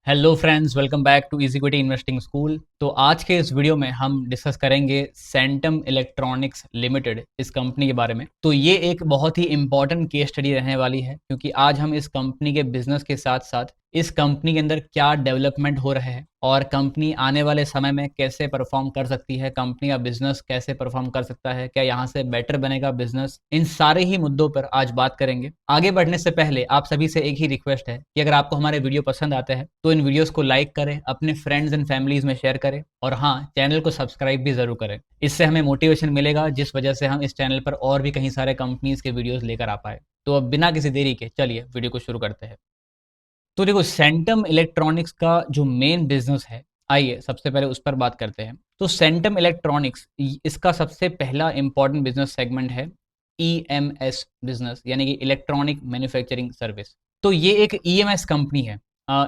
Hello friends, welcome back to easy equity investing school. तो आज के इस वीडियो में हम डिस्कस करेंगे सेंटम इलेक्ट्रॉनिक्स लिमिटेड इस कंपनी के बारे में। तो ये एक बहुत ही इंपॉर्टेंट केस स्टडी रहने वाली है, क्योंकि आज हम इस कंपनी के बिजनेस के साथ साथ इस कंपनी के अंदर क्या डेवलपमेंट हो रहे हैं और कंपनी आने वाले समय में कैसे परफॉर्म कर सकती है, कंपनी का बिजनेस कैसे परफॉर्म कर सकता है, क्या यहाँ से बेटर बनेगा बिजनेस, इन सारे ही मुद्दों पर आज बात करेंगे। आगे बढ़ने से पहले आप सभी से एक ही रिक्वेस्ट है कि अगर आपको हमारे वीडियो पसंद आते हैं तो इन वीडियोस को लाइक करें, अपने फ्रेंड्स एंड फैमिलीज में शेयर करें और हाँ, चैनल को सब्सक्राइब भी जरूर करें। इससे हमें मोटिवेशन मिलेगा, जिस वजह से हम इस चैनल पर और भी कहीं सारे कंपनीज के वीडियोस लेकर आ पाए। तो अब बिना किसी देरी के चलिए वीडियो को शुरू करते हैं। तो देखो, सेंटम इलेक्ट्रॉनिक्स का जो मेन बिजनेस है, आइए सबसे पहले उस पर बात करते हैं। तो सेंटम इलेक्ट्रॉनिक्स, इसका सबसे पहला इंपॉर्टेंट बिजनेस सेगमेंट है ईएमएस बिजनेस, यानी कि इलेक्ट्रॉनिक मैन्युफैक्चरिंग सर्विस। तो ये एक ईएमएस कंपनी है।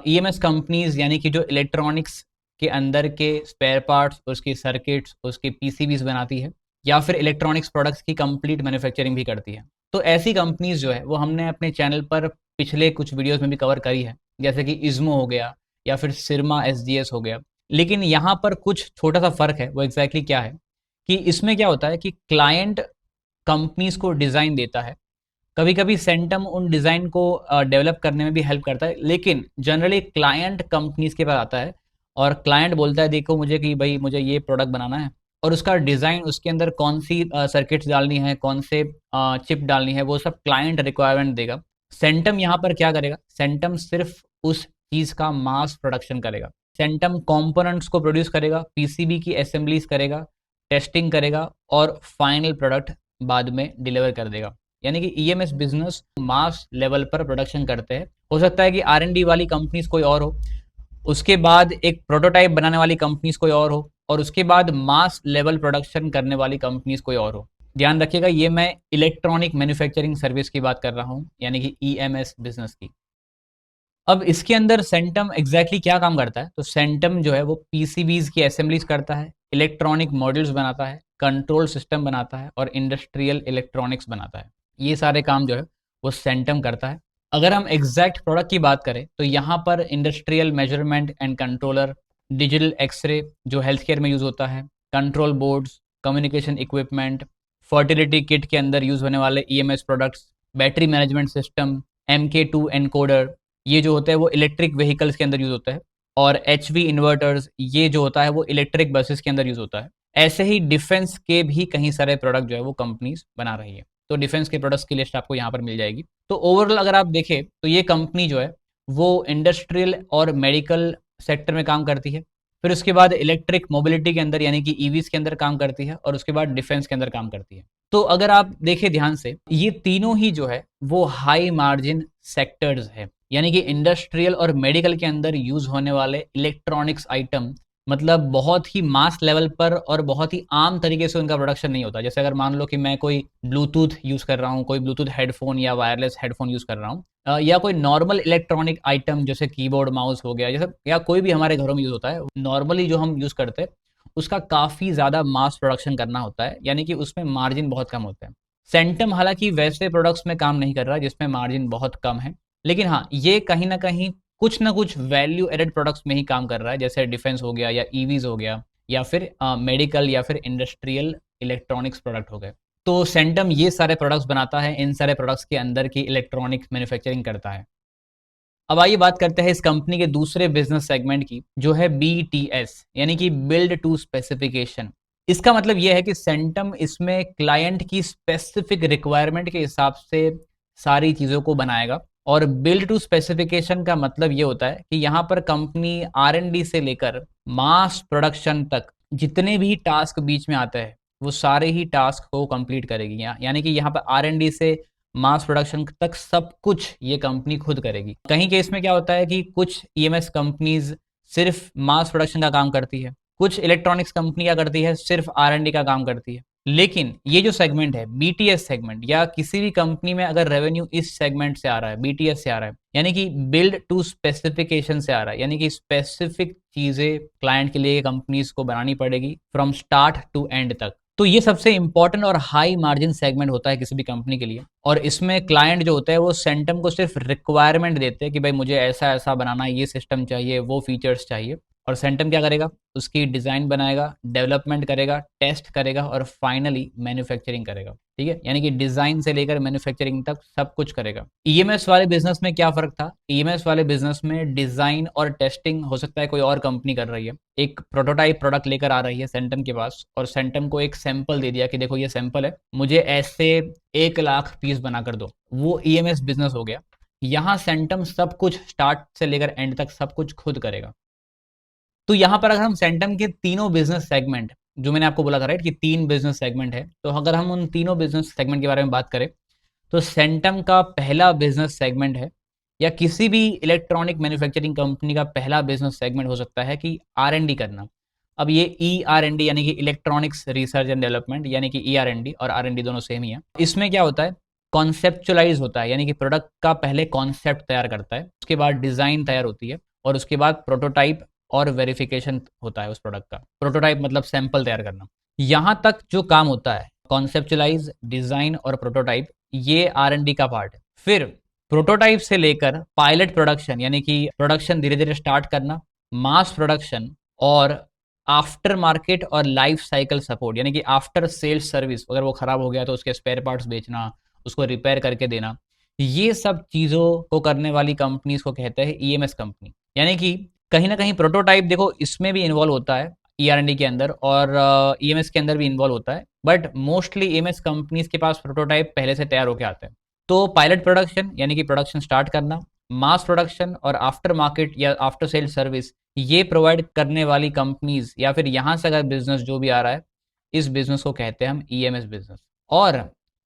ईएमएस कंपनीज यानी कि जो इलेक्ट्रॉनिक्स के अंदर के स्पेयर पार्ट्स, उसकी सर्किट्स, उसके पीसीबीज बनाती है, या फिर इलेक्ट्रॉनिक्स प्रोडक्ट्स की कंप्लीट मैन्युफैक्चरिंग भी करती है। तो ऐसी कंपनीज जो है वो हमने अपने चैनल पर पिछले कुछ वीडियोस में भी कवर करी है, जैसे कि इज्मो हो गया या फिर सिरमा एसजीएस हो गया। लेकिन यहाँ पर कुछ छोटा सा फर्क है। वो एग्जैक्टली क्या है कि इसमें क्या होता है कि क्लाइंट कंपनीज को डिज़ाइन देता है। कभी कभी सेंटम उन डिज़ाइन को डेवलप करने में भी हेल्प करता है, लेकिन जनरली क्लाइंट कंपनीज के पास आता है और क्लाइंट बोलता है देखो मुझे कि भाई मुझे ये प्रोडक्ट बनाना है, और उसका डिज़ाइन, उसके अंदर कौन सी सर्किट्स डालनी है, कौन से चिप डालनी है, वो सब क्लाइंट रिक्वायरमेंट देगा। सेंटम यहाँ पर क्या करेगा, सेंटम सिर्फ उस चीज़ का मास प्रोडक्शन करेगा। सेंटम कंपोनेंट्स को प्रोड्यूस करेगा, पीसीबी की असेंबलीज करेगा, टेस्टिंग करेगा और फाइनल प्रोडक्ट बाद में डिलीवर कर देगा। यानी कि ईएमएस बिजनेस मास लेवल पर प्रोडक्शन करते हैं। हो सकता है कि आर&डी वाली कंपनीज कोई और हो, उसके बाद एक प्रोटोटाइप बनाने वाली कंपनीज कोई और हो, और उसके बाद मास लेवल प्रोडक्शन करने वाली कंपनीज कोई और हो। ध्यान रखिएगा, ये मैं इलेक्ट्रॉनिक मैन्युफैक्चरिंग सर्विस की बात कर रहा हूँ, यानी कि ईएमएस बिजनेस की। अब इसके अंदर सेंटम एग्जैक्टली क्या काम करता है, तो सेंटम जो है वो पीसीबीज की असेंबलीज करता है, इलेक्ट्रॉनिक मॉड्यूल्स बनाता है, कंट्रोल सिस्टम बनाता है और इंडस्ट्रियल इलेक्ट्रॉनिक्स बनाता है। ये सारे काम जो है वो सेंटम करता है। अगर हम एग्जैक्ट प्रोडक्ट की बात करें तो यहाँ पर industrial measurement and controller, digital x-ray जो हेल्थ केयर में यूज होता है, control boards, communication equipment, fertility kit के अंदर यूज होने वाले EMS products, battery management system, MK2 encoder, ये जो होता है वो इलेक्ट्रिक व्हीकल्स के अंदर यूज होता है, और HV इन्वर्टर्स, ये जो होता है वो इलेक्ट्रिक बसेस के अंदर यूज होता है। ऐसे ही डिफेंस के भी कई सारे प्रोडक्ट जो है वो कंपनीज बना रही है। तो डिफेंस के प्रोडक्ट्स की लिस्ट आपको यहाँ पर मिल जाएगी। तो ओवरऑल अगर आप देखें तो ये कंपनी जो है वो इंडस्ट्रियल और मेडिकल सेक्टर में काम करती है, फिर उसके बाद इलेक्ट्रिक मोबिलिटी के अंदर यानी कि ईवीज के अंदर काम करती है, और उसके बाद डिफेंस के अंदर काम करती है। तो अगर आप देखें ध्यान से, ये तीनों ही जो है वो हाई मार्जिन सेक्टर्स है, यानी कि इंडस्ट्रियल और मेडिकल के अंदर यूज होने वाले इलेक्ट्रॉनिक्स आइटम, मतलब बहुत ही मास लेवल पर और बहुत ही आम तरीके से उनका प्रोडक्शन नहीं होता। जैसे अगर मान लो कि मैं कोई ब्लूटूथ यूज कर रहा हूँ, कोई ब्लूटूथ हेडफोन या वायरलेस हेडफोन यूज कर रहा हूँ, या कोई नॉर्मल इलेक्ट्रॉनिक आइटम जैसे कीबोर्ड माउस हो गया, जैसे या कोई भी हमारे घरों में यूज होता है, नॉर्मली जो हम यूज करते हैं उसका काफी ज्यादा मास प्रोडक्शन करना होता है, यानी कि उसमें मार्जिन बहुत कम होता है। सेंटम हालांकि वैसे प्रोडक्ट्स में काम नहीं कर रहा जिसमें मार्जिन बहुत कम है, लेकिन हाँ, ये कहीं ना कुछ वैल्यू एडेड प्रोडक्ट्स में ही काम कर रहा है, जैसे डिफेंस हो गया या ईवीज हो गया या फिर मेडिकल या फिर इंडस्ट्रियल इलेक्ट्रॉनिक्स प्रोडक्ट हो गए। तो सेंटम ये सारे प्रोडक्ट्स बनाता है, इन सारे प्रोडक्ट्स के अंदर की इलेक्ट्रॉनिक्स मैन्युफैक्चरिंग करता है। अब आइए बात करते हैं इस कंपनी के दूसरे बिजनेस सेगमेंट की, जो है BTS, यानी कि बिल्ड टू स्पेसिफिकेशन। इसका मतलब यह है कि सेंटम इसमें क्लाइंट की स्पेसिफिक रिक्वायरमेंट के हिसाब से सारी चीज़ों को बनाएगा। और बिल्ड टू स्पेसिफिकेशन का मतलब ये होता है कि यहाँ पर कंपनी R&D से लेकर मास प्रोडक्शन तक जितने भी टास्क बीच में आते हैं वो सारे ही टास्क को कंप्लीट करेगी। यानी कि यहाँ पर R&D से मास प्रोडक्शन तक सब कुछ ये कंपनी खुद करेगी। कहीं केस में क्या होता है कि कुछ ईएमएस कंपनीज सिर्फ मास प्रोडक्शन का काम करती है, कुछ इलेक्ट्रॉनिक्स कंपनी क्या करती है, सिर्फ R&D का काम करती है। लेकिन ये जो सेगमेंट है बीटीएस सेगमेंट, या किसी भी कंपनी में अगर रेवेन्यू इस सेगमेंट से आ रहा है, बीटीएस से आ रहा है, यानी कि बिल्ड टू स्पेसिफिकेशन से आ रहा है, यानी कि स्पेसिफिक चीजें क्लाइंट के लिए कंपनीज को बनानी पड़ेगी फ्रॉम स्टार्ट टू एंड तक। तो ये सबसे इंपॉर्टेंट और हाई मार्जिन सेगमेंट होता है किसी भी कंपनी के लिए। और इसमें क्लाइंट जो होता है वो सेंटम को सिर्फ रिक्वायरमेंट देते हैं कि भाई मुझे ऐसा ऐसा बनाना है, ये सिस्टम चाहिए, वो फीचर्स चाहिए। और सेंटम क्या करेगा, उसकी डिज़ाइन बनाएगा, डेवलपमेंट करेगा, टेस्ट करेगा और फाइनली मैन्युफैक्चरिंग करेगा। ठीक है, यानी कि डिज़ाइन से लेकर मैन्युफैक्चरिंग तक सब कुछ करेगा। ईएमएस वाले बिजनेस में क्या फ़र्क था, ईएमएस वाले बिजनेस में डिज़ाइन और टेस्टिंग हो सकता है कोई और कंपनी कर रही है, एक प्रोटोटाइप प्रोडक्ट लेकर आ रही है सेंटम के पास और सेंटम को एक सैंपल दे दिया कि देखो ये सैंपल है, मुझे ऐसे 1 लाख पीस बना कर दो, वो ईएमएस बिजनेस हो गया। यहाँ सेंटम सब कुछ स्टार्ट से लेकर एंड तक सब कुछ खुद करेगा। तो यहाँ पर अगर हम सेंटम के तीनों बिजनेस सेगमेंट, जो मैंने आपको बोला था राइट कि 3 बिजनेस सेगमेंट है, तो अगर हम उन तीनों बिजनेस सेगमेंट के बारे में बात करें तो सेंटम का पहला बिजनेस सेगमेंट है, या किसी भी इलेक्ट्रॉनिक मैन्युफैक्चरिंग कंपनी का पहला बिजनेस सेगमेंट हो सकता है कि आर एन डी करना। अब ये ई आर एन डी यानी कि इलेक्ट्रॉनिक्स रिसर्च एंड डेवलपमेंट, यानी कि ई आर एन डी और आर एन डी दोनों सेम ही है। इसमें क्या होता है, कॉन्सेप्चुलाइज होता है, यानी कि प्रोडक्ट का पहले कॉन्सेप्ट तैयार करता है, उसके बाद डिज़ाइन तैयार होती है और उसके बाद प्रोटोटाइप और वेरिफिकेशन होता है उस प्रोडक्ट का। प्रोटोटाइप मतलब सैंपल तैयार करना। यहाँ तक जो काम होता है कॉन्सेप्चुलाइज, डिज़ाइन और प्रोटोटाइप, ये आर एन डी का पार्ट है। फिर प्रोटोटाइप से लेकर पायलट प्रोडक्शन, यानी कि प्रोडक्शन धीरे धीरे स्टार्ट करना, मास प्रोडक्शन और आफ्टर मार्केट और लाइफ साइकिल सपोर्ट, यानी कि आफ्टर सेल्स सर्विस, अगर वो खराब हो गया तो उसके स्पेयर पार्ट्स बेचना, उसको रिपेयर करके देना, ये सब चीज़ों को करने वाली कंपनीज को कहते हैं ईएमएस कंपनी। यानी कि कहीं ना कहीं प्रोटोटाइप देखो इसमें भी इन्वॉल्व होता है ई आर एन डी के अंदर, और ईएमएस के अंदर भी इन्वॉल्व होता है, बट मोस्टली ईएमएस कंपनीज के पास प्रोटोटाइप पहले से तैयार होकर आते हैं। तो पायलट प्रोडक्शन यानी कि प्रोडक्शन स्टार्ट करना, मास प्रोडक्शन और आफ्टर मार्केट या आफ्टर सेल सर्विस, ये प्रोवाइड करने वाली कंपनीज या फिर यहाँ से अगर बिजनेस जो भी आ रहा है, इस बिजनेस को कहते हैं हम ईएमएस बिजनेस। और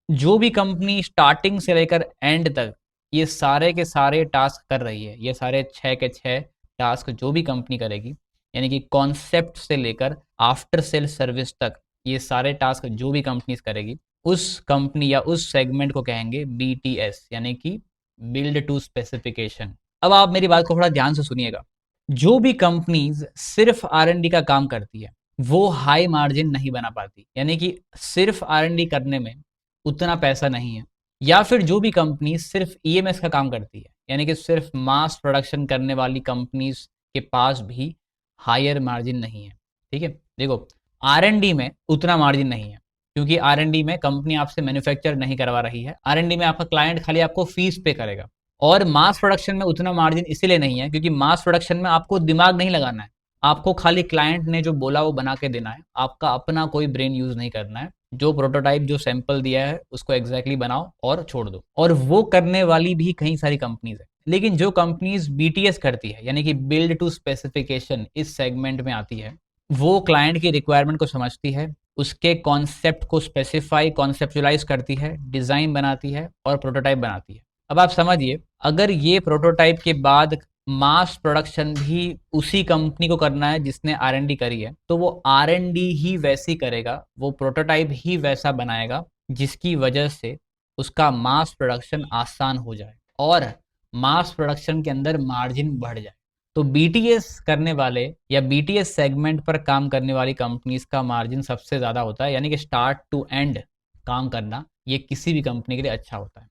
जो भी कंपनी स्टार्टिंग से लेकर एंड तक ये सारे के सारे टास्क कर रही है, ये सारे 6 के 6 टास्क जो भी कंपनी करेगी, यानी कि कॉन्सेप्ट से लेकर आफ्टर सेल सर्विस तक ये सारे टास्क जो भी कंपनीज करेगी, उस कंपनी या उस सेगमेंट को कहेंगे बीटीएस, यानी कि बिल्ड टू स्पेसिफिकेशन। अब आप मेरी बात को थोड़ा ध्यान से सुनिएगा। जो भी कंपनीज सिर्फ आर एन डी का काम करती है वो हाई मार्जिन नहीं बना पाती, यानी कि सिर्फ आर एन डी करने में उतना पैसा नहीं है। या फिर जो भी कंपनी सिर्फ ईएमएस का काम करती है, यानी कि सिर्फ मास प्रोडक्शन करने वाली कंपनीज के पास भी हायर मार्जिन नहीं है। ठीक है, देखो आर एन डी में उतना मार्जिन नहीं है, क्योंकि आर एन डी में कंपनी आपसे मैन्युफैक्चर नहीं करवा रही है, आर एन डी में आपका क्लाइंट खाली आपको फीस पे करेगा। और मास प्रोडक्शन में उतना मार्जिन इसीलिए नहीं है क्योंकि मास प्रोडक्शन में आपको दिमाग नहीं लगाना है, आपको खाली क्लाइंट ने जो बोला वो बना के देना है, आपका अपना कोई ब्रेन यूज नहीं करना है। जो प्रोटोटाइप जो सैंपल दिया है उसको एग्जैक्टली बनाओ और छोड़ दो, और वो करने वाली भी कई सारी कंपनीज है। लेकिन जो कंपनीज बीटीएस करती है, यानी कि बिल्ड टू स्पेसिफिकेशन, इस सेगमेंट में आती है, वो क्लाइंट की रिक्वायरमेंट को समझती है, उसके कॉन्सेप्ट को स्पेसिफाई कॉन्सेप्चुलाइज करती है, डिजाइन बनाती है और प्रोटोटाइप बनाती है। अब आप समझिए, अगर ये प्रोटोटाइप के बाद मास प्रोडक्शन भी उसी कंपनी को करना है जिसने आर एन डी करी है, तो वो आर एन डी ही वैसी करेगा, वो प्रोटोटाइप ही वैसा बनाएगा जिसकी वजह से उसका मास प्रोडक्शन आसान हो जाए और मास प्रोडक्शन के अंदर मार्जिन बढ़ जाए। तो बीटीएस करने वाले या बीटीएस सेगमेंट पर काम करने वाली कंपनीज का मार्जिन सबसे ज़्यादा होता है, यानी कि स्टार्ट टू एंड काम करना ये किसी भी कंपनी के लिए अच्छा होता है।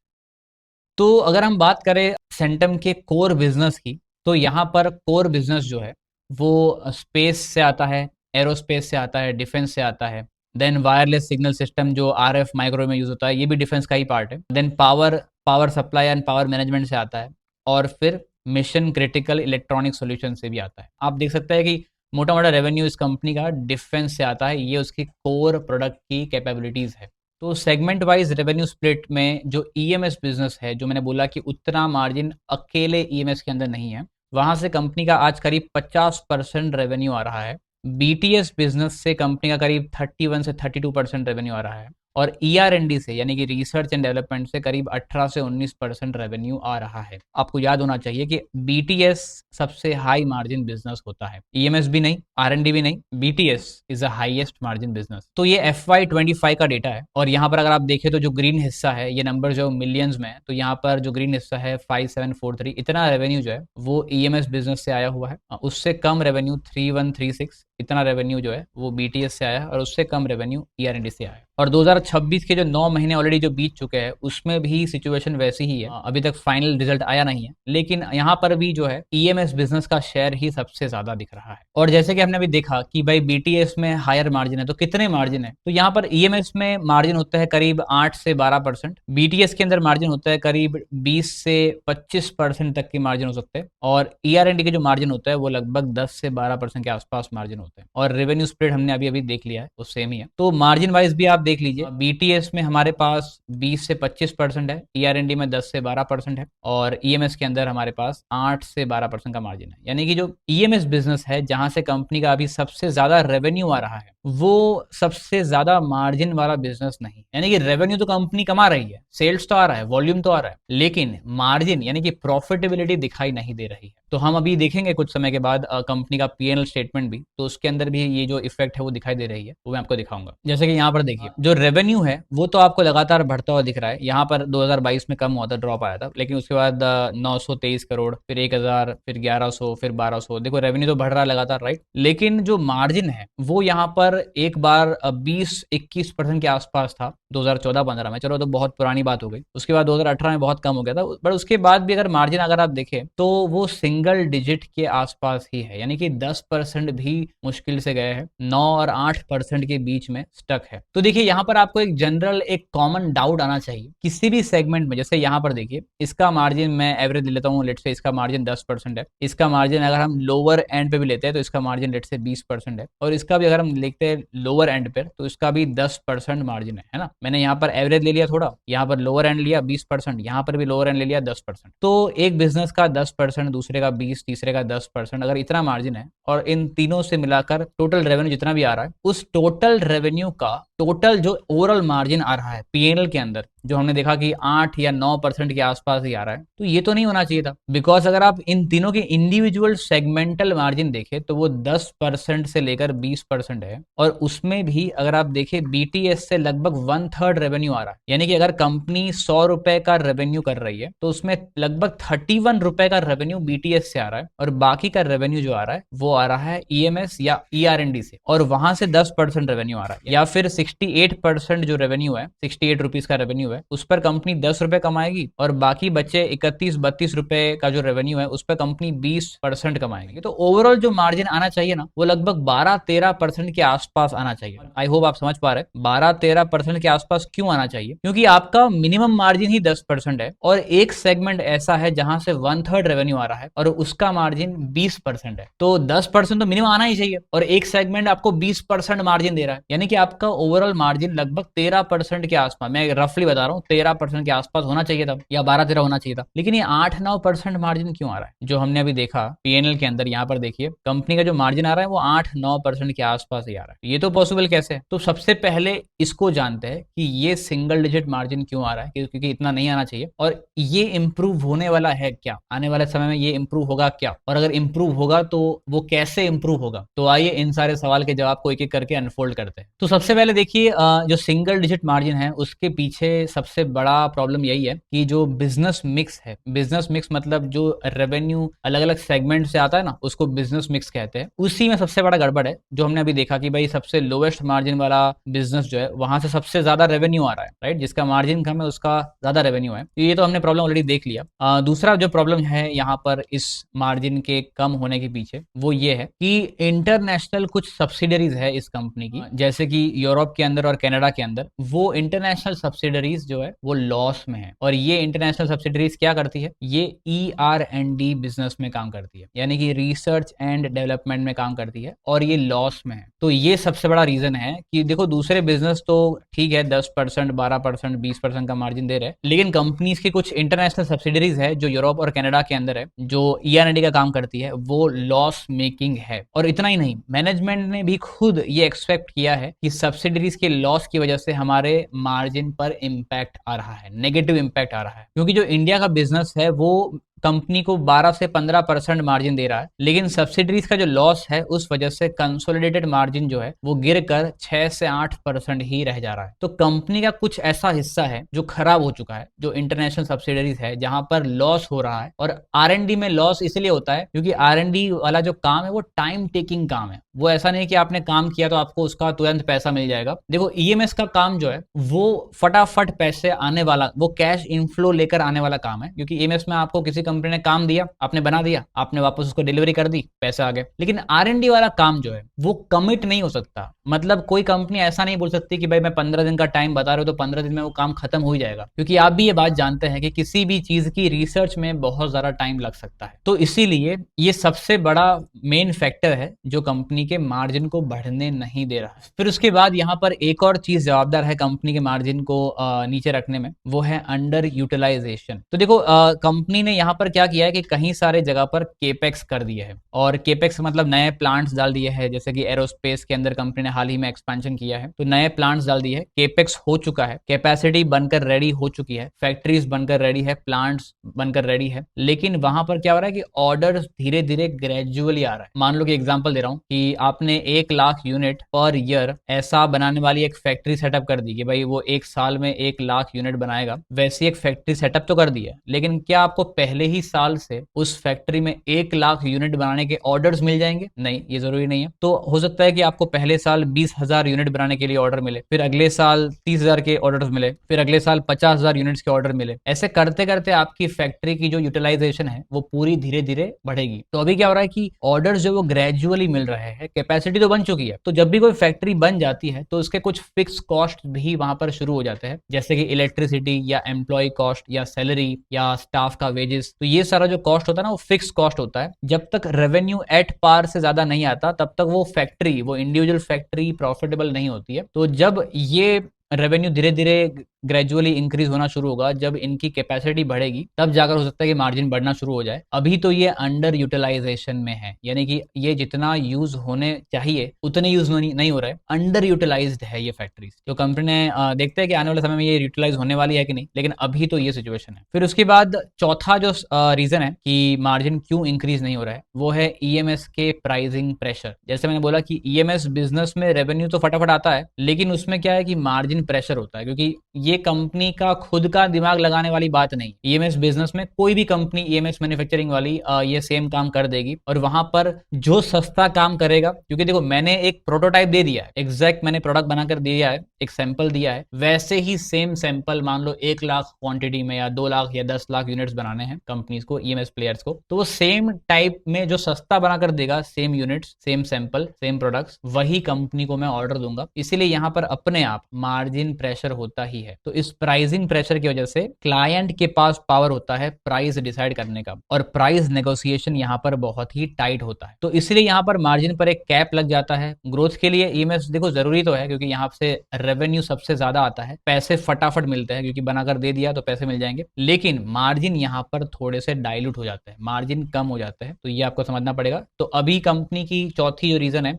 तो अगर हम बात करें सेंटम के कोर बिजनेस की, तो यहाँ पर कोर बिजनेस जो है वो स्पेस से आता है, एरोस्पेस से आता है, डिफेंस से आता है। देन वायरलेस सिग्नल सिस्टम जो आरएफ माइक्रोवेव में यूज होता है, ये भी डिफेंस का ही पार्ट है। Then power power supply and power management से आता है, और फिर मिशन क्रिटिकल इलेक्ट्रॉनिक सॉल्यूशन से भी आता है। आप देख सकते हैं कि मोटा मोटा रेवेन्यू इस कंपनी का डिफेंस से आता है, ये उसकी कोर प्रोडक्ट की कैपेबिलिटीज है। तो सेगमेंट वाइज रेवेन्यू स्प्लिट में जो ईएमएस बिजनेस है, जो मैंने बोला कि उतना मार्जिन अकेले ईएमएस के अंदर नहीं है, वहां से कंपनी का आज करीब 50% रेवेन्यू आ रहा है। बीटीएस बिजनेस से कंपनी का करीब 31 से 32% रेवेन्यू आ रहा है। और ER&D से यानी कि रिसर्च एंड डेवलपमेंट से करीब 18 से 19% रेवेन्यू आ रहा है। आपको याद होना चाहिए कि BTS सबसे हाई मार्जिन बिजनेस होता है, EMS भी नहीं, R&D भी नहीं, BTS is the highest margin business. तो ये FY25 का डेटा है और यहाँ पर अगर आप देखें तो जो ग्रीन हिस्सा है, ये नंबर जो मिलियंस में है, तो यहाँ पर जो ग्रीन हिस्सा है 5743, इतना रेवेन्यू जो है वो EMS बिजनेस से आया हुआ है। उससे कम रेवेन्यू 3136, इतना रेवेन्यू जो है वो BTS से आया और उससे कम रेवेन्यू ER&D से आया। और 2026 के जो 9 महीने ऑलरेडी जो बीत चुके हैं उसमें भी सिचुएशन वैसी ही है। अभी तक फाइनल रिजल्ट आया नहीं है, लेकिन यहाँ पर भी जो है EMS बिजनेस का शेयर ही सबसे ज्यादा दिख रहा है। और जैसे कि हमने अभी देखा कि भाई BTS में हायर मार्जिन है, तो कितने मार्जिन है, तो यहाँ पर EMS में मार्जिन होता है करीब 8 से 12%, BTS के अंदर मार्जिन होता है करीब 20 से 25% तक की मार्जिन हो सकते हैं, और ER&D के जो मार्जिन होता है वो लगभग 10 से 12% के आसपास मार्जिन होते हैं। और रेवेन्यू स्प्रेड हमने अभी अभी देख लिया है, वो सेम ही है। तो मार्जिन वाइज भी आप देख लीजिए, BTS में हमारे पास 20 से 25% है, ER&D में 10 से 12% है, और EMS के अंदर हमारे पास 8 से 12% का मार्जिन है। यानी कि जो EMS बिजनेस है जहां से कंपनी का अभी सबसे ज्यादा रेवेन्यू आ रहा है, वो सबसे ज्यादा मार्जिन वाला बिजनेस नहीं। यानी कि रेवेन्यू तो कंपनी कमा रही है, सेल्स तो आ रहा है, वॉल्यूम तो आ रहा है, लेकिन मार्जिन यानी कि प्रॉफिटेबिलिटी दिखाई नहीं दे रही है। तो हम अभी देखेंगे कुछ समय के बाद कंपनी का P&L स्टेटमेंट भी, तो उसके अंदर भी ये जो इफेक्ट है वो दिखाई दे रही है, वो मैं आपको दिखाऊंगा। जैसे कि यहाँ पर देखिए जो रेवेन्यू है वो तो आपको लगातार बढ़ता हुआ दिख रहा है। यहाँ पर 2022 में कम हुआ था, ड्रॉप आया था, लेकिन उसके बाद 923 करोड़, फिर 1000, फिर 1100, फिर 1200, देखो रेवेन्यू तो बढ़ रहा है लगातार, राइट। लेकिन जो मार्जिन है वो यहाँ पर एक बार 20-21% के आसपास था 2014-15 में, चलो तो बहुत पुरानी बात हो गई। उसके बाद 2018 में बहुत कम हो गया था, बट उसके बाद भी अगर मार्जिन अगर आप देखें तो वो सिंगल डिजिट के आसपास ही है, यानी कि 10% भी मुश्किल से गए हैं, 9 और 8% के बीच में स्टक है। तो देखिए यहाँ पर आपको एक जनरल एक कॉमन डाउट आना चाहिए किसी भी सेगमेंट में। जैसे यहाँ पर देखिए इसका मार्जिन मैं एवरेज ले लेता हूँ, लेट से इसका मार्जिन 10% है, इसका मार्जिन अगर हम लोअर एंड पे भी लेते हैं तो इसका मार्जिन लेट से 20% है, और इसका भी अगर हम लेते हैं लोअर एंड पे तो इसका भी 10% मार्जिन है ना। मैंने यहाँ पर एवरेज ले लिया थोड़ा, यहाँ पर लोअर एंड लिया 20%, यहाँ पर भी लोअर एंड ले लिया 10%। तो एक बिजनेस का 10%, दूसरे का 20%, तीसरे का 10%, अगर इतना मार्जिन है और इन तीनों से मिलाकर टोटल रेवेन्यू जितना भी आ रहा है, उस टोटल रेवेन्यू का टोटल जो ओवरऑल मार्जिन आ रहा है P&L के अंदर, जो हमने देखा कि 8 या 9% के आसपास ही आ रहा है, तो ये तो नहीं होना चाहिए था। बिकॉज अगर आप इन तीनों के इंडिविजुअल सेगमेंटल मार्जिन देखें तो वो 10% से लेकर 20% है, और उसमें भी अगर आप देखें BTS से लगभग 1/3 रेवेन्यू आ रहा है। यानी कि अगर कंपनी 100 रुपए का रेवेन्यू कर रही है तो उसमें लगभग 31 रुपए का रेवेन्यू BTS से आ रहा है, और बाकी का रेवेन्यू जो आ रहा है वो आ रहा है EMS या ER&D से, और वहां से 10% रेवेन्यू आ रहा है। या फिर 68% जो रेवेन्यू है, 68 रुपीज का रेवेन्यू है, उस पर कंपनी 10 रुपए कमाएगी, और बाकी बचे 31-32 रुपए का जो रेवेन्यू है उस पर कंपनी 20% कमाएगी। तो ओवरऑल जो मार्जिन आना चाहिए ना वो लगभग 12-13% के आसपास आना चाहिए। आई होप आप समझ पा रहे हैं 12-13% के आसपास क्यों आना चाहिए, क्योंकि आपका मिनिमम मार्जिन ही 10% है, और एक सेगमेंट ऐसा है जहां से 1/3 रेवेन्यू आ रहा है और उसका मार्जिन 20% है, तो 10% तो मिनिमम आना ही चाहिए, और एक सेगमेंट आपको 20% मार्जिन दे रहा है, यानी कि आपका ओवरऑल मार्जिन लगभग 13% के आसपास, मैं रफली बता रहा हूँ 13% के आसपास होना चाहिए था, या 12-13 होना चाहिए था। लेकिन ये 8-9% मार्जिन क्यों आ रहा है जो हमने अभी देखा P&L के अंदर। यहाँ पर देखिए कंपनी का जो मार्जिन आ रहा है वो 8-9% के आसपास ही आ रहा है। ये तो पॉसिबल कैसे है? तो सबसे पहले इसको जानते हैं कि ये सिंगल डिजिट मार्जिन क्यों आ रहा है, क्योंकि इतना नहीं आना चाहिए, और ये इंप्रूव होने वाला है क्या, आने वाले समय में ये इंप्रूव होगा क्या, और अगर इंप्रूव होगा तो वो कैसे इंप्रूव होगा। तो आइए इन सारे सवाल के जवाब को एक एक करके अनफोल्ड करते हैं। तो सबसे पहले देखिए जो सिंगल डिजिट मार्जिन है उसके पीछे सबसे बड़ा प्रॉब्लम यही है कि जो बिजनेस मिक्स है, बिजनेस मिक्स मतलब जो रेवेन्यू अलग अलग सेगमेंट से आता है ना उसको बिजनेस मिक्स कहते हैं, उसी में सबसे बड़ा गड़बड़ है। जो हमने अभी देखा कि भाई सबसे लोवेस्ट मार्जिन वाला बिजनेस जो है वहां से सबसे ज्यादा रेवेन्यू आ रहा है, राइट, जिसका मार्जिन कम है उसका ज्यादा रेवेन्यू है। तो ये तो हमने प्रॉब्लम ऑलरेडी देख लिया। दूसरा जो प्रॉब्लम है यहाँ पर इस मार्जिन के कम होने के पीछे वो ये है कि इंटरनेशनल कुछ सब्सिडरीज है इस कंपनी की, जैसे कि यूरोप के अंदर और कनाडा के अंदर, वो इंटरनेशनल सब्सिडरीज जो है वो लॉस में है। और ये इंटरनेशनल सब्सिडरीज क्या करती है, ये ER&D बिजनेस में काम करती है, यानी कि रिसर्च एंड डेवलपमेंट में काम करती है, और ये लॉस में है। तो ये सबसे बड़ा रीजन है कि देखो दूसरे बिजनेस तो ठीक है 10%, 12%, 20% का मार्जिन दे रहे हैं, लेकिन कंपनीज की कुछ इंटरनेशनल सब्सिडरीज है जो यूरोप और कनाडा के अंदर है, जो ER&D का काम करती है वो लॉस मेकिंग है। और इतना ही नहीं, मैनेजमेंट ने भी खुद ये एक्सपेक्ट किया है कि सब्सिडरीज के लॉस की वजह से हमारे मार्जिन पर इम्पैक्ट आ रहा है, नेगेटिव इम्पैक्ट आ रहा है, क्योंकि जो इंडिया का बिजनेस है वो कंपनी को 12 से 15% मार्जिन दे रहा है, लेकिन सब्सिडरीज का जो लॉस है उस वजह से कंसोलिडेटेड मार्जिन जो है वो गिरकर 6 से 8% ही रह जा रहा है। तो कंपनी का कुछ ऐसा हिस्सा है जो खराब हो चुका है, जो इंटरनेशनल सब्सिडरीज है जहां पर लॉस हो रहा है। और R&D में लॉस इसलिए होता है क्योंकि R&D वाला जो काम है वो टाइम टेकिंग काम है। वो ऐसा नहीं कि आपने काम किया तो आपको उसका तुरंत पैसा मिल जाएगा। देखो EMS का काम जो है वो फटाफट पैसे आने वाला, वो कैश इनफ्लो लेकर आने वाला काम है, क्योंकि EMS में आपको किसी कंपनी ने काम दिया, आपने बना दिया, आपने वापस उसको डिलीवरी कर दी, पैसे आ गए। लेकिन R&D वाला काम जो है वो कमिट नहीं हो सकता। मतलब कोई कंपनी ऐसा नहीं बोल सकती कि भाई मैं 15 दिन का टाइम बता रहा हूं तो 15 दिन में वो काम खत्म हो ही जाएगा, क्योंकि आप भी ये बात जानते हैं कि किसी भी चीज की रिसर्च में बहुत ज्यादा टाइम लग सकता है। तो इसीलिए ये सबसे बड़ा मेन फैक्टर है जो कंपनी के मार्जिन को बढ़ने नहीं दे रहा है। फिर उसके बाद यहाँ पर एक और चीज जवाबदार है कंपनी के मार्जिन को नीचे रखने में, वो है अंडर यूटिलाइजेशन। तो देखो कंपनी ने यहाँ पर क्या किया है कि कहीं सारे जगह पर केपेक्स कर दिए है, और केपेक्स मतलब नए प्लांट्स डाल दिए हैं। जैसे कि एरोस्पेस के अंदर कंपनी ने हाल ही में एक्सपेंशन किया है, तो नए प्लांट्स डाल दिए है, केपेक्स हो चुका है, कैपेसिटी बनकर रेडी हो चुकी है, फैक्ट्रीज बनकर रेडी है, प्लांट्स बनकर रेडी है। लेकिन वहां पर क्या हो रहा है कि ऑर्डर धीरे धीरे ग्रेजुअली आ रहा है। मान लो कि एग्जांपल दे रहा हूं कि आपने 1 लाख यूनिट पर ईयर ऐसा बनाने वाली एक फैक्ट्री सेटअप कर दी कि भाई वो 1 साल में 1 लाख यूनिट बनाएगा, वैसी एक फैक्ट्री सेटअप तो कर दी है। लेकिन क्या आपको पहले ही साल से उस फैक्ट्री में 1 लाख यूनिट बनाने के ऑर्डर्स मिल जाएंगे? नहीं, ये जरूरी नहीं है। तो हो सकता है कि आपको पहले साल 20,000 यूनिट बनाने के लिए ऑर्डर मिले, फिर अगले साल 30,000 के ऑर्डर्स मिले, फिर अगले साल 50,000 यूनिट्स के ऑर्डर मिले। ऐसे करते करते आपकी फैक्ट्री की जो यूटिलाइजेशन है वो पूरी धीरे धीरे बढ़ेगी। तो अभी क्या हो रहा है कि ऑर्डर्स जो वो ग्रेजुअली मिल रहे हैं, कैपेसिटी तो बन चुकी है। तो जब भी कोई फैक्ट्री बन जाती है तो उसके कुछ फिक्स कॉस्ट भी वहां पर शुरू हो जाते हैं, जैसे कि इलेक्ट्रिसिटी या एम्प्लॉय कॉस्ट या सैलरी या स्टाफ का वेजेस। तो ये सारा जो कॉस्ट होता है ना वो फिक्स कॉस्ट होता है। जब तक रेवेन्यू एट पार से ज्यादा नहीं आता तब तक वो फैक्ट्री, वो इंडिविजुअल फैक्ट्री प्रॉफिटेबल नहीं होती है। तो जब ये रेवेन्यू धीरे धीरे ग्रेजुअली इंक्रीज होना शुरू होगा, जब इनकी कैपेसिटी बढ़ेगी, तब जाकर हो सकता है कि मार्जिन बढ़ना शुरू हो जाए। अभी तो ये अंडर यूटिलाइजेशन में है, यानी कि ये जितना यूज होने चाहिए उतने यूज नहीं हो रहा है, अंडर यूटिलाइज्ड है ये फैक्ट्रीज। तो कंपनी ने देखते हैं कि आने वाले समय में ये यूटिलाइज होने वाली है कि नहीं, लेकिन अभी तो ये सिचुएशन है। फिर उसके बाद चौथा जो रीजन है कि मार्जिन क्यों इंक्रीज नहीं हो रहा है, वो है EMS के प्राइसिंग प्रेशर। जैसे मैंने बोला कि EMS बिजनेस में रेवेन्यू तो फटाफट आता है, लेकिन उसमें क्या है कि मार्जिन प्रेशर होता है, क्योंकि ये कंपनी का खुद का दिमाग लगाने वाली बात नहीं। EMS बिजनेस में कोई भी कंपनी EMS मैन्युफैक्चरिंग वाली ये सेम काम कर देगी, और वहां पर जो सस्ता काम करेगा, क्योंकि देखो मैंने एक प्रोटोटाइप दे दिया है, एग्जैक्ट मैंने प्रोडक्ट बनाकर दिया है, एक सैंपल दिया है, वैसे ही सेम सैंपल मान लो 1 लाख क्वांटिटी में या 2 लाख या 10 लाख यूनिट्स बनाने हैं कंपनीज को, EMS प्लेयर्स को, तो वो सेम टाइप में जो सस्ता बनाकर देगा, same units, same sample, same products, वही कंपनी को मैं ऑर्डर दूंगा। इसीलिए यहाँ पर अपने आप मार्जिन प्रेशर होता ही है। तो इस प्राइसिंग प्रेशर की वजह से क्लाइंट के पास पावर होता है प्राइस डिसाइड करने का, और प्राइस नेगोशिएशन यहाँ पर बहुत ही टाइट होता है। तो इसलिए यहाँ पर मार्जिन पर एक कैप लग जाता है। ग्रोथ के लिए EMS देखो जरूरी तो है, क्योंकि यहाँ से रेवेन्यू सबसे ज्यादा आता है, पैसे फटाफट मिलते हैं, क्योंकि बनाकर दे दिया तो पैसे मिल जाएंगे। लेकिन मार्जिन यहाँ पर थोड़े से डाइल्यूट हो जाते हैं, मार्जिन कम हो जाते हैं, तो ये आपको समझना पड़ेगा। तो अभी कंपनी की चौथी जो रीजन है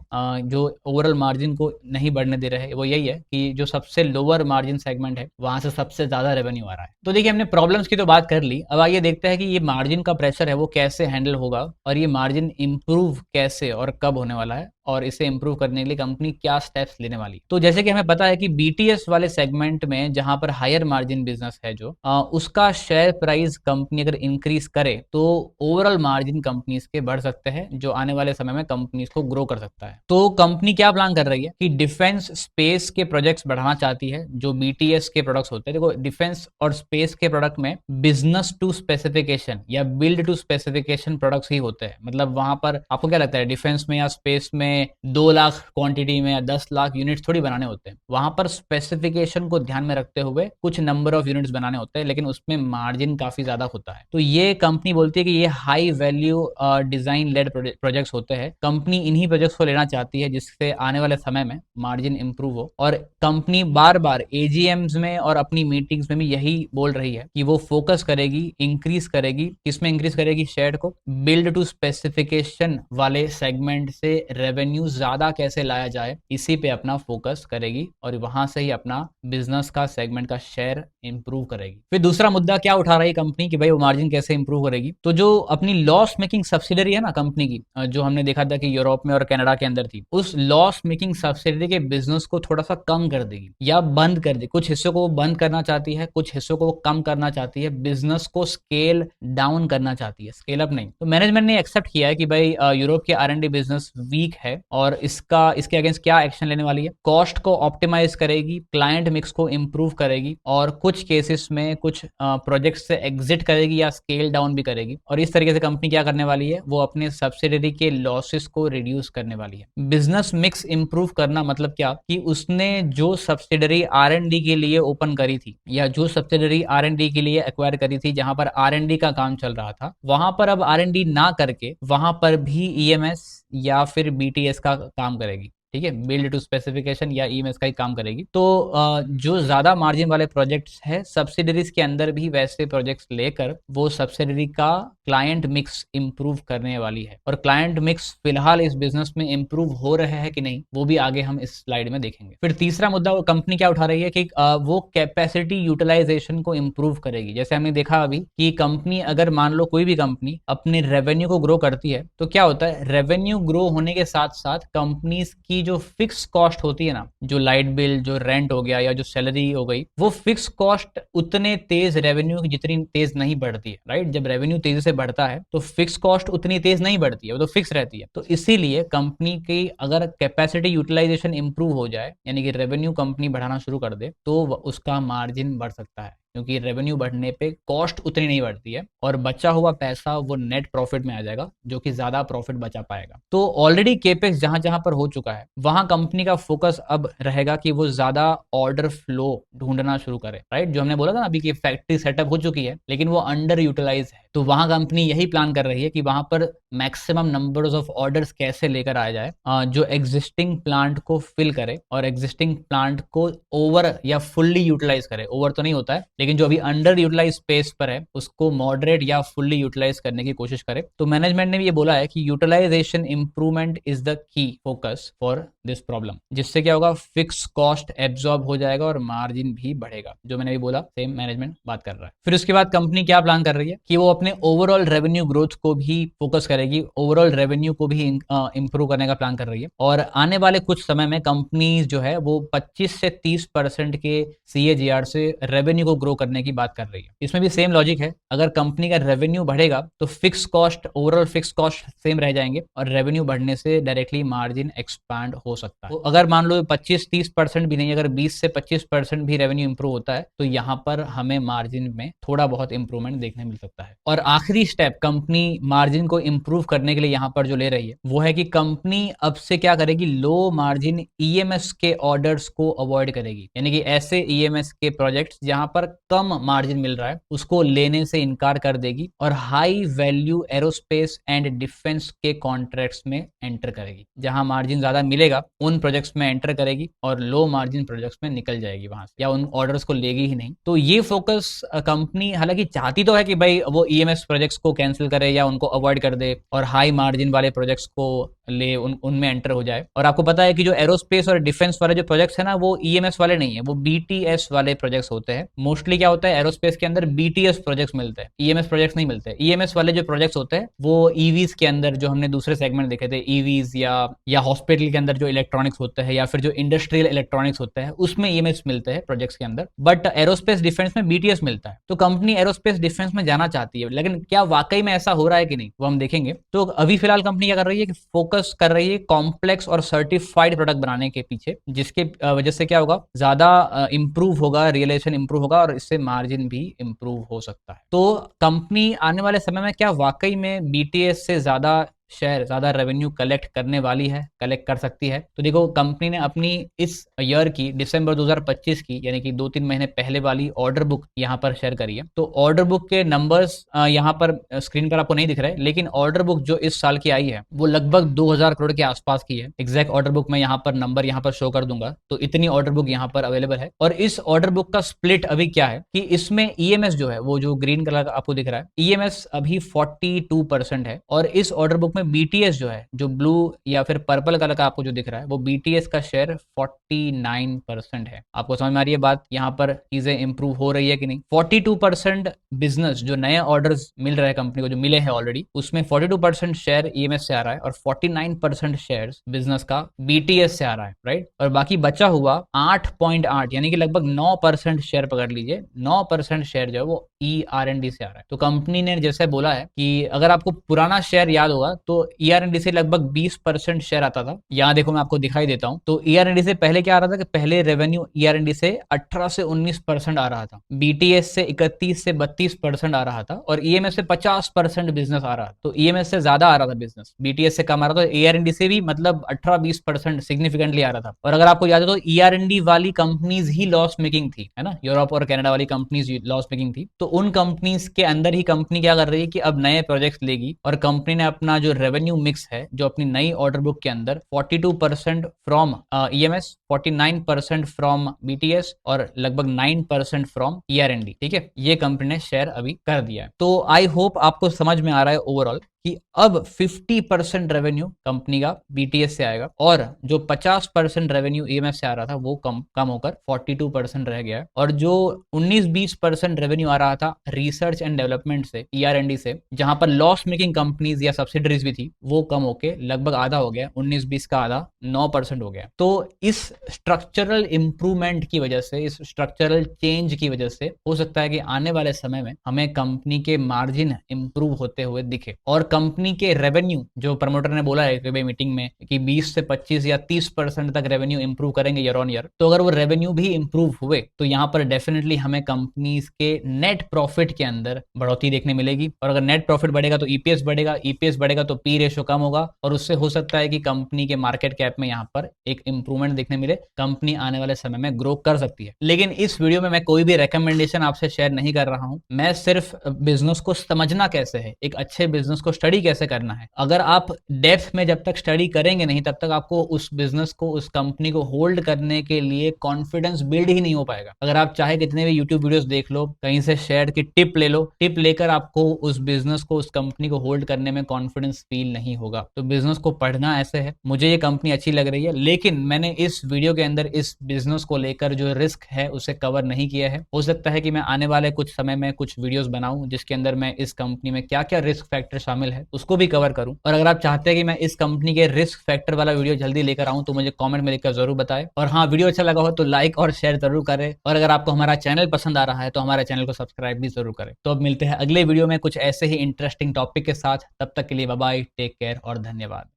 जो ओवरऑल मार्जिन को नहीं बढ़ने दे रहे हैं, वो यही है कि जो सबसे लोअर मार्जिन सेगमेंट है वहां से सबसे ज्यादा रेवेन्यू आ रहा है। तो देखिए हमने प्रॉब्लम्स की तो बात कर ली, अब आइए देखते हैं कि ये मार्जिन का प्रेशर है वो कैसे हैंडल होगा, और ये मार्जिन इंप्रूव कैसे और कब होने वाला है, और इसे इंप्रूव करने के लिए कंपनी क्या स्टेप्स लेने वाली। तो जैसे कि हमें पता है कि BTS वाले सेगमेंट में जहां पर हायर मार्जिन बिजनेस है जो उसका शेयर प्राइस कंपनी अगर इंक्रीज करे तो ओवरऑल मार्जिन कंपनीज के बढ़ सकते हैं, जो आने वाले समय में कंपनीज को ग्रो कर सकता है। तो कंपनी क्या प्लान कर रही है कि डिफेंस स्पेस के प्रोजेक्ट्स बढ़ाना चाहती है, जो BTS के प्रोडक्ट्स होते हैं। देखो डिफेंस और स्पेस के प्रोडक्ट में बिजनेस टू स्पेसिफिकेशन या बिल्ड टू स्पेसिफिकेशन प्रोडक्ट्स ही होते हैं। मतलब वहां पर आपको क्या लगता है डिफेंस में या स्पेस में हमें 2 लाख क्वांटिटी में या 10 लाख यूनिट्स थोड़ी बनाने होते हैं। वहां पर स्पेसिफिकेशन को ध्यान में रखते हुए कुछ नंबर ऑफ यूनिट्स बनाने होते हैं, लेकिन उसमें मार्जिन काफी ज्यादा होता है। तो ये कंपनी बोलती है कि ये high value design led projects होते हैं। कंपनी इन्हीं प्रोजेक्ट्स को लेना चाहती है जिससे आने वाले समय में मार्जिन इंप्रूव हो, और कंपनी बार बार एजीएम्स में और अपनी मीटिंग्स में भी यही बोल रही है कि वो फोकस करेगी, इंक्रीज करेगी। किसमें इंक्रीज करेगी? शेयर को बिल्ड टू स्पेसिफिकेशन वाले सेगमेंट से रेवेन्यू ज्यादा कैसे लाया जाए, इसी पे अपना फोकस करेगी और वहां से ही अपना बिजनेस का सेगमेंट का शेयर इंप्रूव करेगी। फिर दूसरा मुद्दा क्या उठा रही कंपनी कि भाई वो मार्जिन कैसे इंप्रूव करेगी? तो जो अपनी लॉस मेकिंग सब्सिडरी है ना कंपनी की, जो हमने देखा था कि यूरोप में और कनाडा के अंदर थी, उस लॉस मेकिंग सब्सिडरी के बिजनेस को थोड़ा सा कम कर देगी या बंद कर देगी। कुछ हिस्सों को वो बंद करना चाहती है, कुछ हिस्सों को वो कम करना चाहती है, बिजनेस को स्केल डाउन करना चाहती है, स्केल अप नहीं। तो मैनेजमेंट ने एक्सेप्ट किया है कि भाई यूरोप के R&D बिजनेस वीक है और इसके अगेंस्ट क्या एक्शन लेने वाली है? कॉस्ट को ऑप्टिमाइज करेगी, क्लाइंट मिक्स को इंप्रूव करेगी और कुछ केसेस में कुछ प्रोजेक्ट से एग्जिट करेगी या स्केल डाउन भी करेगी। और इस तरीके से कंपनी क्या करने वाली है? वो अपने सब्सिडरी के लॉसेस को रिड्यूस करने वाली है। बिजनेस मिक्स इंप्रूव करना मतलब क्या कि उसने जो सब्सिडरी R&D के लिए ओपन करी थी या जो सब्सिडरी R&D के लिए एक्वायर करी थी, जहां पर R&D का काम चल रहा था, वहां पर अब R&D ना करके वहां पर भी EMS या फिर BTS का काम करेगी। ठीक है, बिल्ड टू स्पेसिफिकेशन या EMS का ही काम करेगी। तो जो ज्यादा मार्जिन वाले प्रोजेक्ट्स है सब्सिडरीज के अंदर भी वैसे प्रोजेक्ट्स लेकर वो सब्सिडरी का क्लाइंट मिक्स इंप्रूव करने वाली है। और क्लाइंट मिक्स फिलहाल इस बिजनेस में इंप्रूव हो रहे हैं कि नहीं, वो भी आगे हम इस स्लाइड में देखेंगे। फिर तीसरा मुद्दा वो कंपनी क्या उठा रही है कि वो कैपेसिटी यूटिलाइजेशन को इंप्रूव करेगी। जैसे हमने देखा अभी कि कंपनी, अगर मान लो कोई भी कंपनी अपने रेवेन्यू को ग्रो करती है तो क्या होता है, रेवेन्यू ग्रो होने के साथ साथ कंपनीज की जो फिक्स कॉस्ट होती है ना, जो लाइट बिल, जो रेंट हो गया या जो सैलरी हो गई, वो फिक्स कॉस्ट उतने तेज रेवेन्यू की जितनी तेज नहीं बढ़ती है। राइट, जब रेवेन्यू तेजी से बढ़ता है तो फिक्स कॉस्ट उतनी तेज नहीं बढ़ती है, वो तो फिक्स रहती है। तो इसीलिए कंपनी की अगर कैपेसिटी यूटिलाइजेशन इंप्रूव हो जाए, यानी कि रेवेन्यू कंपनी बढ़ाना शुरू कर दे, तो उसका मार्जिन बढ़ सकता है, क्योंकि रेवेन्यू बढ़ने पे कॉस्ट उतनी नहीं बढ़ती है और बचा हुआ पैसा वो नेट प्रॉफिट में आ जाएगा, जो कि ज्यादा प्रॉफिट बचा पाएगा। तो ऑलरेडी केपेक्स जहां जहां पर हो चुका है वहां कंपनी का फोकस अब रहेगा कि वो ज्यादा ऑर्डर फ्लो ढूंढना शुरू करे। राइट, जो हमने बोला था ना अभी कि फैक्ट्री सेटअप हो चुकी है लेकिन वो अंडर यूटिलाइज है, तो वहां कंपनी यही प्लान कर रही है कि वहां पर मैक्सिमम नंबर्स ऑफ ऑर्डर्स कैसे लेकर आया जाए जो एग्जिस्टिंग प्लांट को फिल करे और एग्जिस्टिंग प्लांट को ओवर या फुल्ली यूटिलाइज करे। ओवर तो नहीं होता है, लेकिन जो अभी अंडर यूटिलाइज स्पेस पर है उसको मॉडरेट या फुल्ली यूटिलाइज करने की कोशिश करे। तो मैनेजमेंट ने भी ये बोला है कि utilisation improvement is the key focus for this problem, जिससे क्या होगा, फिक्स कॉस्ट एब्जॉर्ब हो जाएगा और मार्जिन भी बढ़ेगा। जो मैंने भी बोला सेम मैनेजमेंट बात कर रहा है। फिर उसके बाद कंपनी क्या प्लान कर रही है कि वो अपने ओवरऑल रेवेन्यू ग्रोथ को भी फोकस करेगी, ओवरऑल रेवेन्यू को भी इंप्रूव करने का प्लान कर रही है। और आने वाले कुछ समय में कंपनी जो है वो 25 से 30% के CAGR से रेवेन्यू को ग्रो करने की बात कर रही है। इसमें भी सेम लॉजिक है, अगर कंपनी का रेवेन्यू बढ़ेगा तो fix cost, overall fix cost same रह जाएंगे और रेवेन्यू बढ़ने से डायरेक्टली मार्जिन एक्सपांड हो सकता है। तो अगर मान लो 25-30% भी नहीं, अगर 20 से 25% भी रेवेन्यू इंप्रूव होता है तो यहाँ पर हमें मार्जिन में थोड़ा बहुत इंप्रूवमेंट देखने मिल सकता है। और आखिरी स्टेप कंपनी मार्जिन को इंप्रूव करने के लिए यहाँ पर जो ले रही है वो है कि कंपनी अब से क्या करेगी, लो मार्जिन EMS के ऑर्डर्स को अवॉइड करेगी। यानी कि ऐसे EMS के प्रोजेक्ट्स जहां पर कम मार्जिन मिल रहा है उसको लेने से इनकार कर देगी और high value aerospace and defence के कॉन्ट्रैक्ट्स में एंटर करेगी। जहां मार्जिन ज्यादा मिलेगा उन प्रोजेक्ट्स में एंटर करेगी और लो मार्जिन प्रोजेक्ट्स में निकल जाएगी वहां से, या उन ऑर्डर्स को लेगी ही नहीं। तो ये फोकस कंपनी हालांकि चाहती तो है कि भाई वो EMS प्रोजेक्ट्स को कैंसिल करे या उनको अवॉइड कर दे और हाई मार्जिन वाले प्रोजेक्ट्स को ले उनमें एंटर हो जाए। और आपको पता है कि जो एरोस्पेस और डिफेंस वाले जो प्रोजेक्ट्स है ना, वो EMS वाले नहीं है, वो BTS वाले प्रोजेक्ट्स होते हैं। मोस्टली क्या होता है, एरोस्पेस के अंदर BTS प्रोजेक्ट्स मिलते हैं, EMS प्रोजेक्ट्स नहीं मिलते। EMS वाले जो प्रोजेक्ट्स होते हैं वो EVs के अंदर, जो हमने दूसरे सेगमेंट देखे थे, EVs या हॉस्पिटल के अंदर जो इलेक्ट्रॉनिक्स होते हैं या फिर जो इंडस्ट्रियल इलेक्ट्रॉनिक्स होते हैं उसमें EMS मिलते हैं प्रोजेक्ट्स के अंदर। बट एरोस्पेस डिफेंस में BTS मिलता है। तो कंपनी एरोस्पेस डिफेंस में जाना चाहती है, लेकिन क्या वाकई में ऐसा हो रहा है कि नहीं वो हम देखेंगे। तो अभी फिलहाल कंपनी क्या कर रही है कि फोकस कर रही है कॉम्प्लेक्स और सर्टिफाइड प्रोडक्ट बनाने के पीछे, जिसके वजह से क्या होगा, ज्यादा इंप्रूव होगा, रियलाइजेशन इंप्रूव होगा और इससे मार्जिन भी इंप्रूव हो सकता है। तो कंपनी आने वाले समय में क्या वाकई में BTS से ज्यादा शेयर ज़्यादा रेवेन्यू कलेक्ट करने वाली है, कलेक्ट कर सकती है। तो देखो कंपनी ने अपनी इस ईयर की दिसंबर 2025 की यानी कि 2-3 महीने पहले वाली ऑर्डर बुक यहाँ पर शेयर करी है। तो ऑर्डर बुक के नंबर्स यहाँ पर स्क्रीन पर आपको नहीं दिख रहे, लेकिन ऑर्डर बुक जो इस साल की आई है वो लगभग 2000 करोड़ के आसपास की है। एग्जैक्ट ऑर्डर बुक मैं यहाँ पर नंबर यहाँ पर शो कर दूंगा। तो इतनी ऑर्डर बुक यहाँ पर अवेलेबल है। और इस ऑर्डर बुक का स्प्लिट अभी क्या है कि इसमें ईएमएस जो है वो जो ग्रीन कलर का आपको दिख रहा है, ईएमएस अभी 42% है। और इस ऑर्डर बुक में बीटीएस जो है, जो ब्लू या फिर पर्पल कलर का आपको जो दिख रहा है, वो बीटीएस का शेयर 49% है। आपको समझ में आ रही है बात, यहाँ पर चीजें इंप्रूव हो रही है कि नहीं। 42% बिजनेस जो नए ऑर्डर्स मिल रहे हैं कंपनी को, जो मिले हैं ऑलरेडी, उसमें 42% शेयर ईएमएस से आ रहा है और 49% शेयर बिजनेस का बीटीएस से आ रहा है, राइट। और बाकी बचा हुआ 8.8 यानी कि लगभग 9% शेयर पकड़ लीजिए, 9% शेयर जो है वो ईआरएनडी से आ रहा है। तो कंपनी ने जैसे बोला है कि अगर आपको पुराना शेयर याद होगा तो ईआरएनडी से लगभग 20% शेयर आता था। यहाँ देखो मैं आपको दिखाई देता हूँ। तो ईआरएनडी से पहले क्या आ रहा था कि पहले रेवेन्यू ईआरएनडी से 18 से 19% आ रहा था, बीटीएस से 31 से 32% आ रहा था और ईएमएस से 50% बिजनेस आ रहा था। तो ईएमएस से ज्यादा आ रहा था बिजनेस, बीटीएस से कम आ रहा था। ईआरएनडी से भी मतलब 18-20% सिग्निफिकेंटली आ रहा था। और अगर आपको याद है तो ईआरएनडी वाली कंपनीज ही लॉस मेकिंग थी, है ना, यूरोप और कनाडा वाली कंपनीज लॉस मेकिंग थी। तो उन कंपनीज के अंदर ही कंपनी क्या कर रही है कि अब नए प्रोजेक्ट्स लेगी और कंपनी ने अपना जो रेवेन्यू मिक्स है, जो अपनी नई ऑर्डर बुक के अंदर 42% फ्रॉम ईएमएस, 49% फ्रॉम बीटीएस और लगभग 9% फ्रॉम ईआरएनडी, ठीक है, ये कंपनी ने शेयर अभी कर दिया है। तो आई होप आपको समझ में आ रहा है ओवरऑल कि अब 50% रेवेन्यू कंपनी का बीटीएस से आएगा और जो 50% रेवेन्यू ईएमएफ से आ रहा था वो कम होकर 42% रह गया है। और जो 19-20% रेवेन्यू आ रहा था रिसर्च एंड डेवलपमेंट से, ईआरएनडी से, जहां पर लॉस मेकिंग कंपनीज या सब्सिडरीज भी थी, वो कम होके लगभग आधा हो गया, 19-20 का आधा 9% हो गया। तो इस स्ट्रक्चरल इंप्रूवमेंट की वजह से, इस स्ट्रक्चरल चेंज की वजह से हो सकता है कि आने वाले समय में हमें कंपनी के मार्जिन इंप्रूव होते हुए दिखे और कंपनी के रेवेन्यू, जो प्रमोटर ने बोला है कि मीटिंग में कि 20 से 25 या 30% तक रेवेन्यू इंप्रूव करेंगे ईयर ऑन ईयर। तो अगर वो रेवेन्यू भी इंप्रूव हुए तो यहाँ पर डेफिनेटली हमें कंपनीज के नेट प्रॉफिट के अंदर बढ़ोतरी देखने मिलेगी। और अगर नेट प्रॉफिट बढ़ेगा तो ईपीएस बढ़ेगा, ईपीएस बढ़ेगा तो पी रेशो कम होगा और उससे हो सकता है कि कंपनी के मार्केट कैप में यहाँ पर एक इंप्रूवमेंट देखने मिले, कंपनी आने वाले समय में ग्रो कर सकती है। लेकिन इस वीडियो में मैं कोई भी रिकमेंडेशन आपसे शेयर नहीं कर रहा हूं, मैं सिर्फ बिजनेस को समझना कैसे है, एक अच्छे बिजनेस को स्टडी कैसे करना है। अगर आप डेप्थ में जब तक स्टडी करेंगे नहीं तब तक आपको उस बिजनेस को, उस कंपनी को होल्ड करने के लिए कॉन्फिडेंस बिल्ड ही नहीं हो पाएगा। अगर आप चाहे कितने भी यूट्यूब वीडियोस देख लो, कहीं से शेयर की टिप ले लो, टिप लेकर आपको उस बिजनेस को, उस कंपनी को होल्ड करने में कॉन्फिडेंस फील नहीं होगा। तो बिजनेस को पढ़ना ऐसे है। मुझे ये कंपनी अच्छी लग रही है लेकिन मैंने इस वीडियो के अंदर इस बिजनेस को लेकर जो रिस्क है उसे कवर नहीं किया है। हो सकता है कि मैं आने वाले कुछ समय में कुछ वीडियोस बनाऊं जिसके अंदर मैं इस कंपनी में क्या क्या रिस्क फैक्टर शामिल है उसको भी कवर करूं। और अगर आप चाहते हैं कि मैं इस कंपनी के रिस्क फैक्टर वाला वीडियो जल्दी लेकर आऊं तो मुझे कमेंट में लिखकर जरूर बताएं। और हाँ, वीडियो अच्छा लगा हो तो लाइक और शेयर जरूर करें और अगर आपको हमारा चैनल पसंद आ रहा है तो हमारे चैनल को सब्सक्राइब भी जरूर करें। तो अब मिलते हैं अगले वीडियो में कुछ ऐसे ही इंटरेस्टिंग टॉपिक के साथ। तब तक के लिए बाय बाय, टेक केयर और धन्यवाद।